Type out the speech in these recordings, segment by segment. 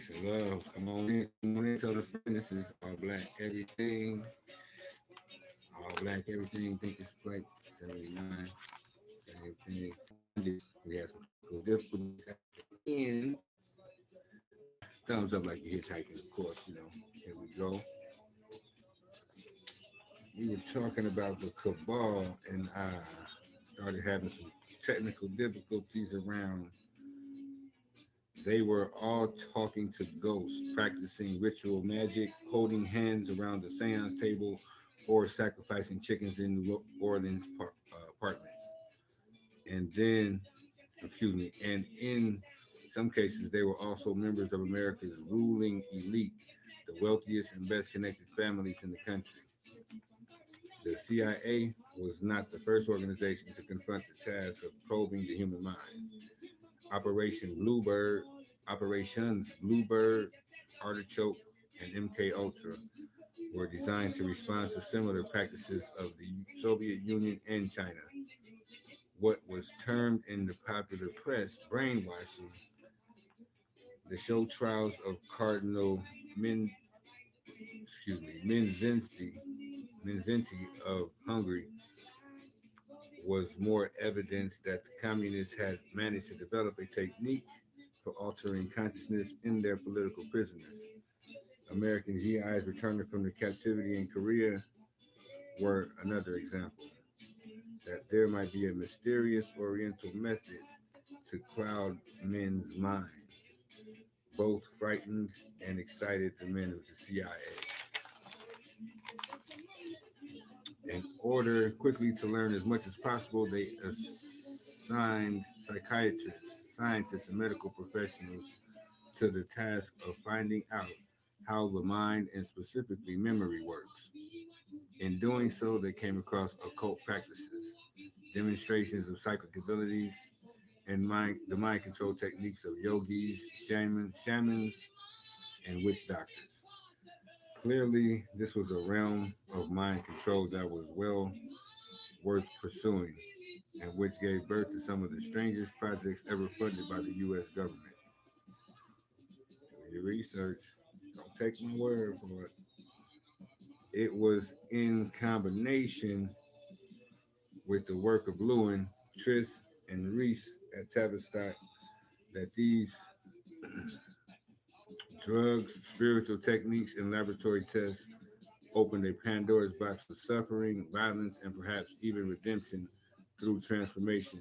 Peace and love. Come on in. Come on in. Tell the friend this is all black everything. All black everything. Think it's like 79. Same thing. We had some technical difficulties at the end. Thumbs up like you're hitchhiking, of course. Here we go. We were talking about the cabal, and I started having some technical difficulties around. They were all talking to ghosts, practicing ritual magic, holding hands around the seance table, or sacrificing chickens in New Orleans apartments. And then, excuse me, and in some cases, they were also members of America's ruling elite, the wealthiest and best connected families in the country. The CIA was not the first organization to confront the task of probing the human mind. Operation Bluebird, Operations Bluebird, Artichoke, and MK Ultra were designed to respond to similar practices of the Soviet Union and China. What was termed in the popular press brainwashing, the show trials of Cardinal Min, Minzinti of Hungary was more evidence that the communists had managed to develop a technique for altering consciousness in their political prisoners. American GIs returning from the captivity in Korea were another example. That there might be a mysterious Oriental method to cloud men's minds. Both frightened and excited the men of the CIA. In order quickly to learn as much as possible, they assigned psychiatrists, scientists, and medical professionals to the task of finding out how the mind and specifically memory works. In doing so, they came across occult practices, demonstrations of psychic abilities, and the mind control techniques of yogis, shamans, and witch doctors. Clearly, this was a realm of mind control that was well worth pursuing, and which gave birth to some of the strangest projects ever funded by the U.S. government. Do your research. Don't take my word for it. It was in combination with the work of Lewin, Triss, and Reese at Tavistock that these drugs, spiritual techniques, and laboratory tests opened a Pandora's box of suffering, violence, and perhaps even redemption through transformation,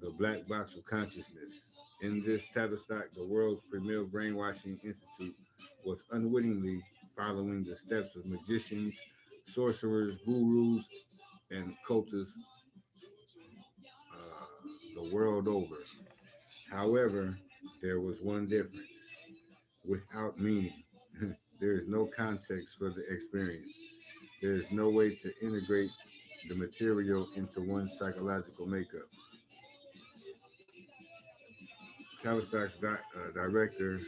the black box of consciousness. In this Tavistock, the world's premier brainwashing institute was unwittingly following the steps of magicians, sorcerers, gurus, and cultists the world over. However, there was one difference. Without meaning, there is no context for the experience. There is no way to integrate the material into one's psychological makeup. Tavistock's director,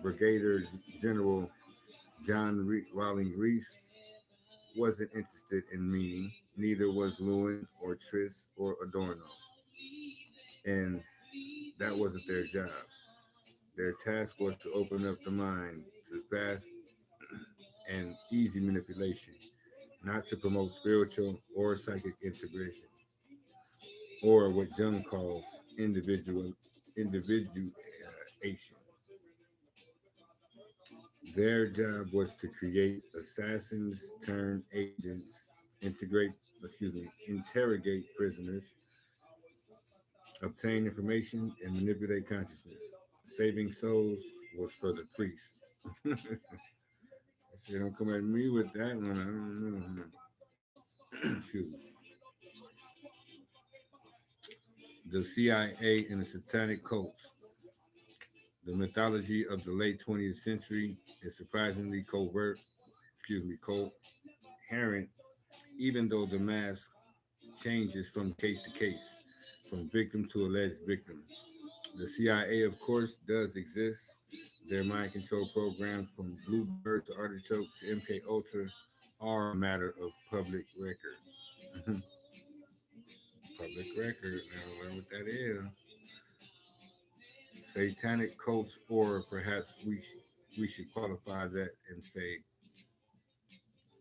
Brigadier General Rawling Reese, wasn't interested in meaning. Neither was Lewin or Triss or Adorno. And that wasn't their job. Their task was to open up the mind to fast and easy manipulation, not to promote spiritual or psychic integration, or what Jung calls individuation. Their job was to create assassins turned agents, interrogate prisoners, obtain information, and manipulate consciousness. Saving souls was for the priests. I said, don't come at me with that one. I don't know. Excuse me. The CIA and the satanic cults. The mythology of the late 20th century is surprisingly coherent, even though the mask changes from case to case, from victim to alleged victim. The CIA, of course, does exist. Their mind control programs from Bluebird to Artichoke to MK Ultra are a matter of public record. Public record. Now learn what that is. Satanic cults, or perhaps we should qualify that and say,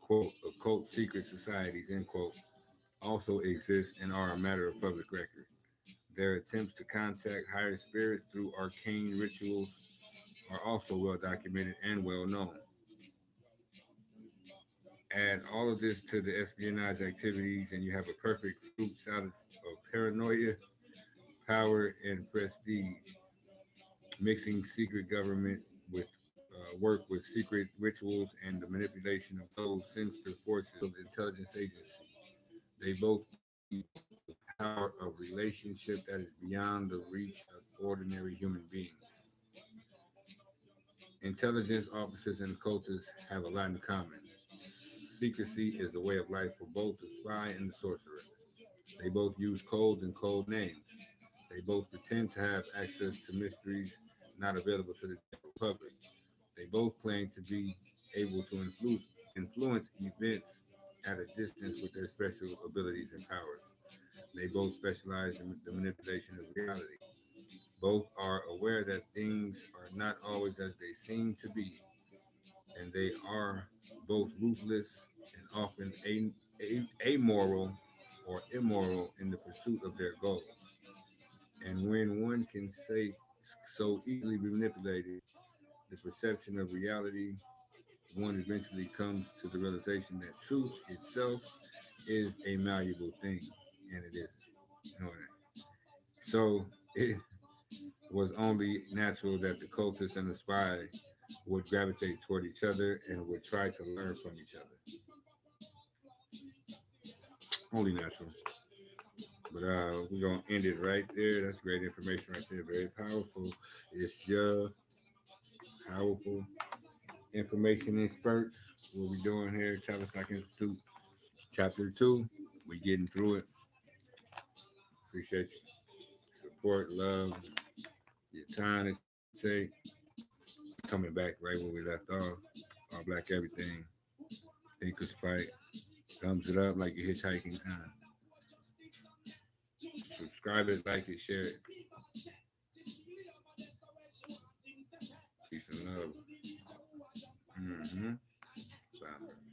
quote, occult secret societies, end quote, also exist and are a matter of public record. Their attempts to contact higher spirits through arcane rituals are also well documented and well known. Add all of this to the espionage activities, and you have a perfect fruit salad of paranoia, power, and prestige, mixing secret government with work with secret rituals and the manipulation of those sinister forces of intelligence agency. They both use the power of relationship that is beyond the reach of ordinary human beings. Intelligence officers and cultists have a lot in common. Secrecy is a way of life for both the spy and the sorcerer. They both use codes and code names. They both pretend to have access to mysteries not available to the general public. They both claim to be able to influence events at a distance with their special abilities and powers. They both specialize in the manipulation of reality. Both are aware that things are not always as they seem to be, and they are both ruthless and often amoral or immoral in the pursuit of their goals. And when one can say so easily be manipulated, the perception of reality, one eventually comes to the realization that truth itself is a malleable thing, and it isn't. You know that. So it was only natural that the cultist and the spy would gravitate toward each other and would try to learn from each other. Only natural. But we're gonna end it right there. That's great information right there. Very powerful. It's your powerful information in spurts. What we doing here, Tavistock Institute, Chapter 2. We getting through it. Appreciate you. Support, love, your time that you take. Coming back right where we left off. All black everything. Thinker's fight. Thumbs it up like you're hitchhiking. Subscribe it, like it, share it. Peace and love. Mm-hmm. Silence.